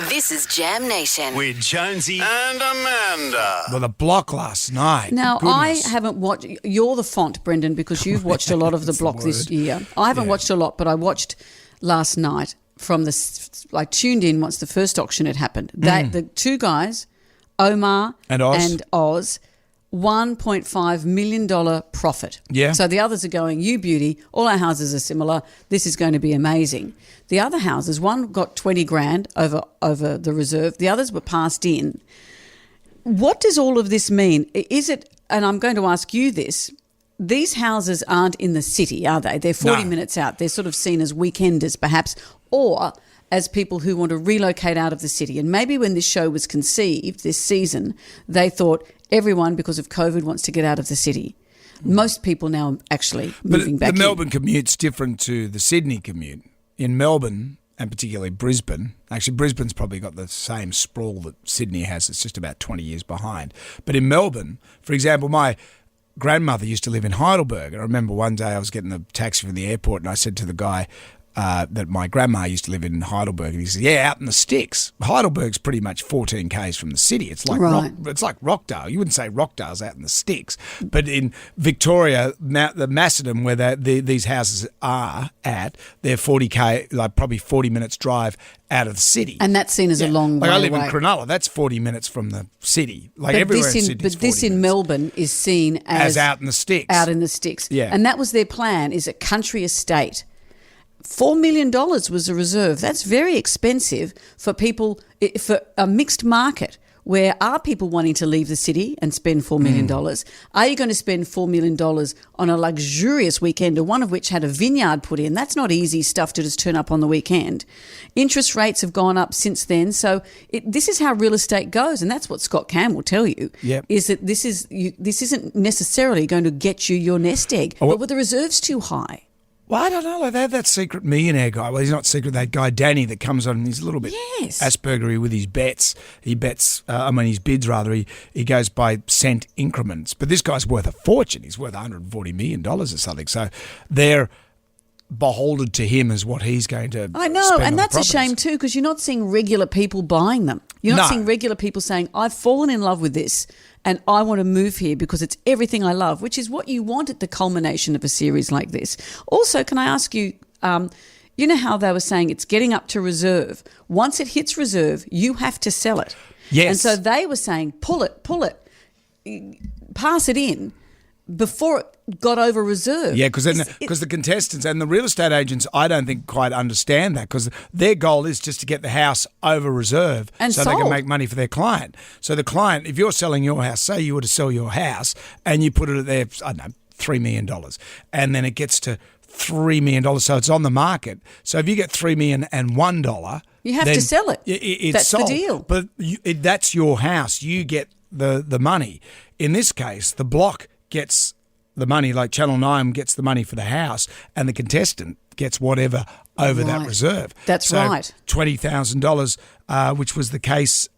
This is Jam Nation. With Jonesy and Amanda. Well, the block last night. Now, Goodness. I haven't watched... You're the font, Brendan, because you've watched a lot of the block this year. I haven't watched a lot, but I watched last night from the... I tuned in once the first auction had happened. The two guys, Omar And Oz. $1.5 million profit. Yeah. So the others are going, you beauty, all our houses are similar. This is going to be amazing. The other houses, one got 20 grand over the reserve. The others were passed in. What does all of this mean? Is it, and I'm going to ask you this, these houses aren't in the city, are they? They're 40 minutes out. They're sort of seen as weekenders perhaps, or as people who want to relocate out of the city. And maybe when this show was conceived this season, they thought everyone, because of COVID, wants to get out of the city. Most people now are actually moving back in. The Melbourne commute's different to the Sydney commute. In Melbourne, and particularly Brisbane, actually Brisbane's probably got the same sprawl that Sydney has. It's just about 20 years behind. But in Melbourne, for example, my grandmother used to live in Heidelberg. I remember one day I was getting a taxi from the airport and I said to the guy that my grandma used to live in Heidelberg, and he said, "Yeah, out in the sticks." Heidelberg's pretty much 14 k's from the city. It's like it's like Rockdale. You wouldn't say Rockdale's out in the sticks, but in Victoria, the Macedon, where these houses are at, they're 40k, like probably 40 minutes drive out of the city. And that's seen as a long way I live away. in Cronulla. That's 40 minutes from the city. Like but everywhere this in Sydney. But this in Melbourne is seen as out in the sticks. Out in the sticks. Yeah. And that was their plan, is a country estate. $4 million was the reserve. That's very expensive for people, for a mixed market. Where are people wanting to leave the city and spend $4 million? Are you going to spend $4 million on a luxurious weekend, one of which had a vineyard put in? That's not easy stuff to just turn up on the weekend. Interest rates have gone up since then. So this is how real estate goes. And that's what Scott Cam will tell you, is that this isn't necessarily going to get you your nest egg. But with the reserves too high. Well, I don't know. Like they have that secret millionaire guy. Well, he's not secret. That guy, Danny, that comes on and he's a little bit Aspergery with his bets. He bets, his bids rather. He goes by cent increments. But this guy's worth a fortune. He's worth $140 million or something. So they're beholden to him as what he's going to I know, spend and on that's properties. a shame too, because you're not seeing regular people buying them. You're not seeing regular people saying, I've fallen in love with this and I want to move here because it's everything I love, which is what you want at the culmination of a series like this. Also, can I ask you, you know how they were saying it's getting up to reserve. Once it hits reserve, you have to sell it. Yes. And so they were saying, pull it, pass it in before it got over reserve. Yeah, because the contestants and the real estate agents, I don't think quite understand that, because their goal is just to get the house over reserve and so sold. they can make money for their client. So the client, if you're selling your house, say you were to sell your house and you put it at there, I don't know, $3 million, and then it gets to $3 million, so it's on the market. So if you get $3,001,001, you have to sell it. It's that's sold. the deal. But that's your house. You get the money. In this case, the block gets the money, like Channel 9 gets the money for the house, and the contestant gets whatever over that reserve. That's right. $20,000, which was the case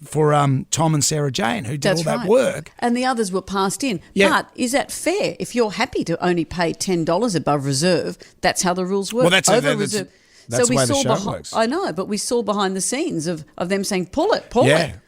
for Tom and Sarah Jane, who did all that work. And the others were passed in. Yeah. But is that fair? If you're happy to only pay $10 above reserve, that's how the rules work. Well, that's over reserve. That's the way the show works. I know, but we saw behind the scenes of them saying, pull it.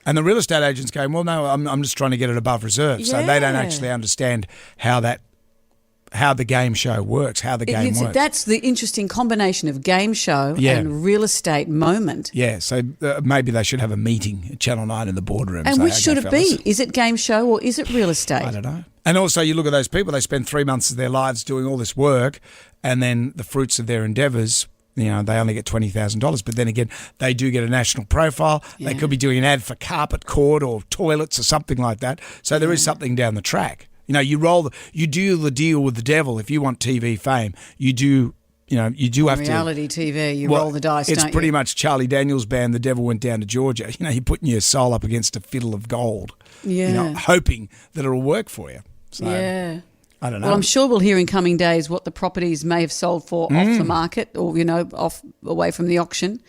And the real estate agents going, well, no, I'm just trying to get it above reserve. So they don't actually understand how the game show works, how the game works. That's the interesting combination of game show and real estate moment. Yeah, so maybe they should have a meeting at Channel 9 in the boardroom. And which should it be? Is it game show or is it real estate? I don't know. And also you look at those people, they spend 3 months of their lives doing all this work, and then the fruits of their endeavours, they only get $20,000. But then again, they do get a national profile. Yeah. They could be doing an ad for carpet cord or toilets or something like that. So there is something down the track. You do the deal with the devil. If you want TV fame, you do have reality TV, you roll the dice, It's don't pretty you? much Charlie Daniels' band, The Devil Went Down to Georgia. You're putting your soul up against a fiddle of gold, hoping that it'll work for you. So, I don't know. Well, I'm sure we'll hear in coming days what the properties may have sold for off the market or, away from the auction.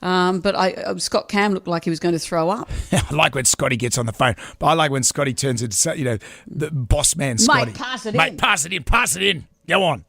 But Scott Cam looked like he was going to throw up. I like when Scotty gets on the phone, but I like when Scotty turns into, the boss man Scotty. Mate, pass it in. Mate, pass it in. Go on.